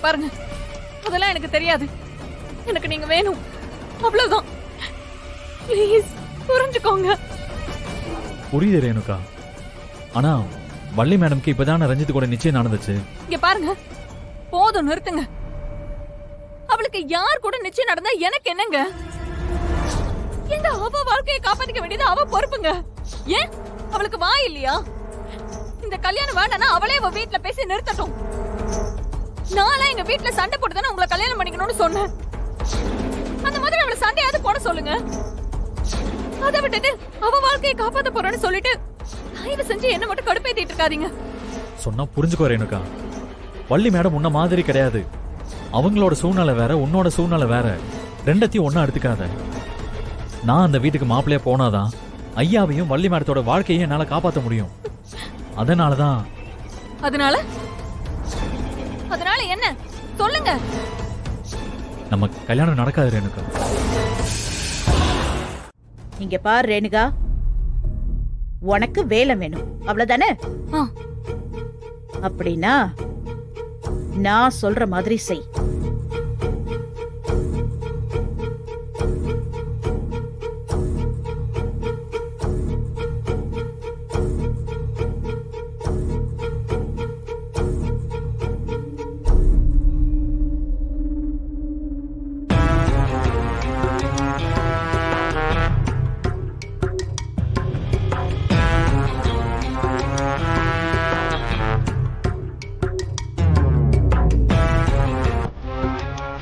பாருங்க, அதெல்லாம் எனக்கு தெரியாது. எனக்கு நீங்க வேணும், அவ்வளவுதான். ப்ளீஸ் புரிஞ்சுக்கோங்க. புரியுது ரேணுகா. ஆனா வள்ளி மேடம்க்கு இப்பதானே ரஞ்சித் கூட நிச்சயம் நடந்துச்சு. இங்க பாருங்க, போதும், நிறுத்துங்க. அவளுக்கு யார் கூட நிச்சயம் நடந்தா எனக்கு என்னங்க? இந்த அவ வாழ்க்கையை காப்பாத்திக்க வேண்டியது அவ பொறுப்புங்க. ஏன் அவளுக்கு வாய் இல்லையா? இந்த கல்யாணம் வேண்டானா அவளே அவ வீட்டுல பேசி நிறுத்தட்டும். நாளா எங்க வீட்டுல சண்டை போட்டுதானே உங்களை கல்யாணம் பண்ணிக்கணும்னு சொன்னேன். அந்த மாதிரி அவளை சண்டையாவது போட சொல்லுங்க. அதை விட்டுட்டு அவ வாழ்க்கையை காப்பாத்த போறேன்னு சொல்லிட்டு தயவு செஞ்சு என்ன மட்டும் கடுப்பேத்திட்டு இருக்காதீங்க. சொன்னா புரிஞ்சுக்கோ ரேணுகா. வள்ளி மேடம் உன்ன மாதிரி கிடையாது. அவங்களோட சூழ்நிலை வேற, உன்னோட சூழ்நிலை வேற. ரெண்டத்தையும் ஒன்னா எடுத்துக்காத. நான் அந்த வீட்டுக்கு மாப்பிள்ளையா போனாதான் ஐயாவையும் வள்ளி மேடத்தோட வாழ்க்கையும் என்னால காப்பாற்ற முடியும். அதனாலதான். அதனால அதனால என்ன சொல்லுங்க. நம்ம கல்யாணம் நடக்காது ரேணுகா. இங்க பாரு ரேணுகா, உனக்கு வேலை வேணும் அவ்வளவுதானே? அப்படின்னா நான் சொல்ற மாதிரி செய்.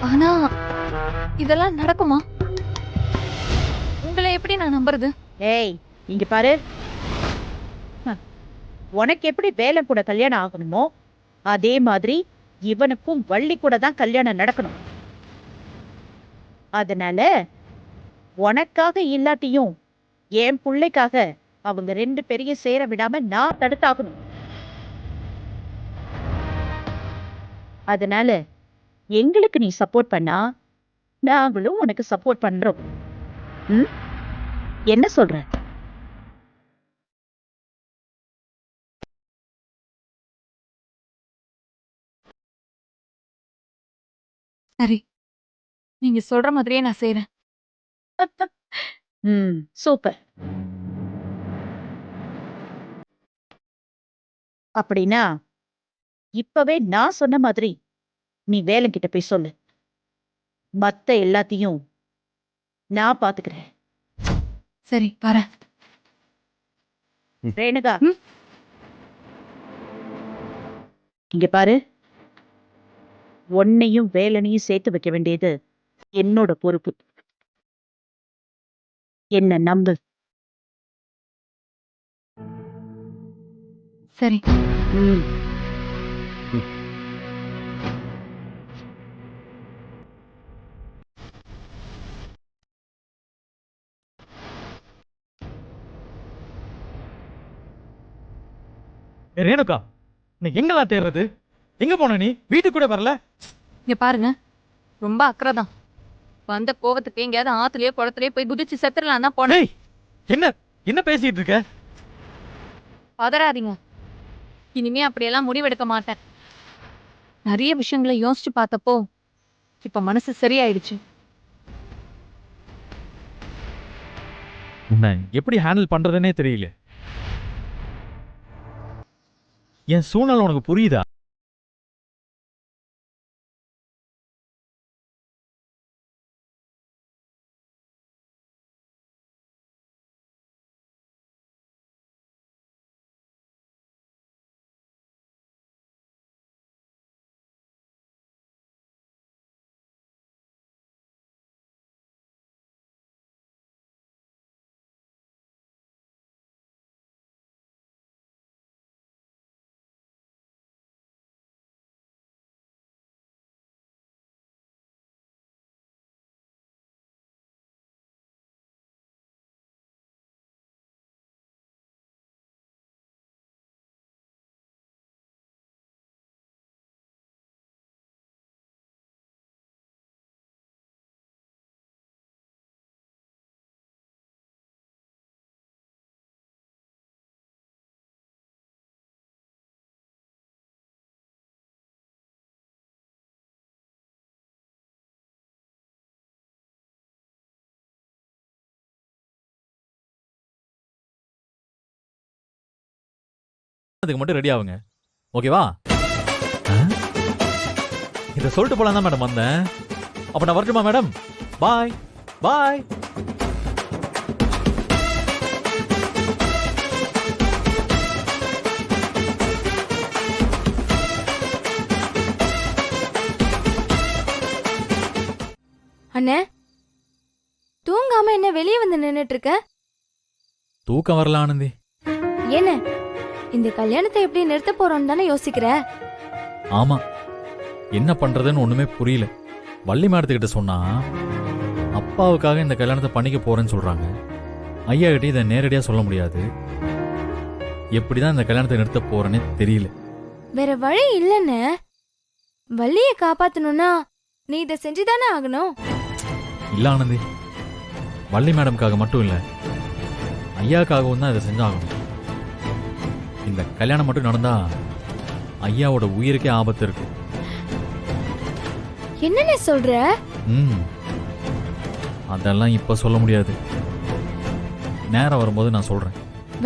ஆனா இதெல்லாம் நடக்குமா? உங்களை எப்படி நான் நம்புறது? ஏய் இங்க பாரு, உனக்கு எப்படி வேலை கூட கல்யாணம் ஆகணுமோ அதே மாதிரி இவனுக்கும் வள்ளி கூட தான் கல்யாணம் நடக்கணும். அதனால உனக்காக இல்லாட்டியும் என் பிள்ளைக்காக அவங்க ரெண்டு பேரையும் சேர விடாம நான் தடுத்தாகணும். அதனால எங்களுக்கு நீ சப்போர்ட் பண்ணா நாங்களும் உனக்கு சப்போர்ட் பண்றோம். என்ன சொல்ற? சரி, நீங்க சொல்ற மாதிரியே நான் செய்றேன். சூப்பர். அப்படின்னா இப்பவே நான் சொன்ன மாதிரி நீ வேலைக்கிட்ட போய் சொல்லு. மத்த எல்லாத்தையும் நான் பாத்துக்கிறேன். சரி, வரேன். ரேணுகா, இங்க பாரு, உன்னையும் வேலனையும் சேர்த்து வைக்க வேண்டியது என்னோட பொறுப்பு. என்ன நம்பு. சரி. ரேணுகா, நீ எங்கதான் தேடுறது? எங்க போன நீ? வீட்டுக்கு கூட வரல? இங்க பாருங்க, ரொம்ப அக்கறைதான். வந்த கோவத்துக்கு எங்கேயாவது ஆத்துலயோ குளத்துலயோ போய் குதிச்சு செத்துடலாம் தான் போனேன். என்ன என்ன பேசிட்டு இருக்க? பதறாதீங்க. இனிமே அப்படியெல்லாம் முடிவெடுக்க மாட்டேன். நிறைய விஷயங்களை யோசிச்சு பார்த்தப்போ இப்ப மனசு சரியாயிடுச்சு. உன்னை எப்படி ஹேண்டில் பண்றதுன்னே தெரியல. என் சூழ்நிலை உனக்கு புரியுதா? அதுக்கு மட்டும் ரெடி ஆகுங்க. ஓகேவா? இதை சொல்லிட்டு போலாம் தான் மேடம் வந்தேன். அப்ப நான் வரட்டுமா மேடம்? பாய் பாய். அண்ணே, தூங்காம என்ன வெளியே வந்து நின்னுட்டு இருக்க? தூக்கம் வரல ஆனந்தி. என்ன இந்த கல்யாணத்தை எப்படி நிறுத்த போறோம்னு தானே யோசிக்கிற? ஆமா, என்ன பண்றதுன்னு ஒண்ணுமே புரியல. வள்ளி மேடத்துக்கிட்ட சொன்னா அப்பாவுக்காக இந்த கல்யாணத்தை பண்ணிக்க போறேன்னு சொல்றாங்க. ஐயா கிட்ட இதை நேரடியா சொல்ல முடியாது. எப்படிதான் இந்த கல்யாணத்தை நிறுத்த போறேன்னே தெரியல. வேற வழி இல்லன்னு. வள்ளிய காப்பாத்தணும்னா நீ இதை செஞ்சுதானே ஆகணும். இல்ல ஆனந்தி, வள்ளி மேடம்காக மட்டும் இல்ல, ஐயாக்காகவும் தான் இதை செஞ்சாகணும். இந்த கல்யாணம் மட்டும் நடந்தா ஐயாவோட உயிருக்கே ஆபத்து இருக்கு. என்னன்னு சொல்ற? அதெல்லாம் இப்ப சொல்ல முடியாது. நேரம் வரும்போது நான் சொல்றேன்.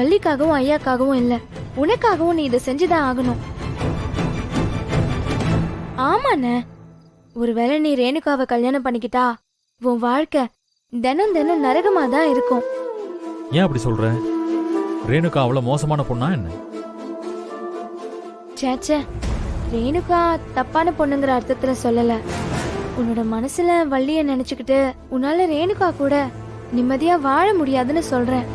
வள்ளிக்காகவும் ஐயாக்காகவும் இல்ல, உனக்காகவும் நீ இதை செஞ்சுதான் ஆகணும். ஆமாண்ண, ஒருவேளை நீ ரேணுகாவை கல்யாணம் பண்ணிக்கிட்டா உன் வாழ்க்கை தினம் தினம் நரகமா தான் இருக்கும். ஏன் அப்படி சொல்ற? ரேணுகா அவ்வளவு மோசமான பொண்ணா என்ன? சேச்சே, ரேணுகா தப்பான பொண்ணுங்கிற அர்த்தத்துல சொல்லல. உன்னோட மனசுல வள்ளிய நினைச்சுக்கிட்டு உன்னால ரேணுகா கூட நிம்மதியா வாழ முடியாதுன்னு சொல்றேன்.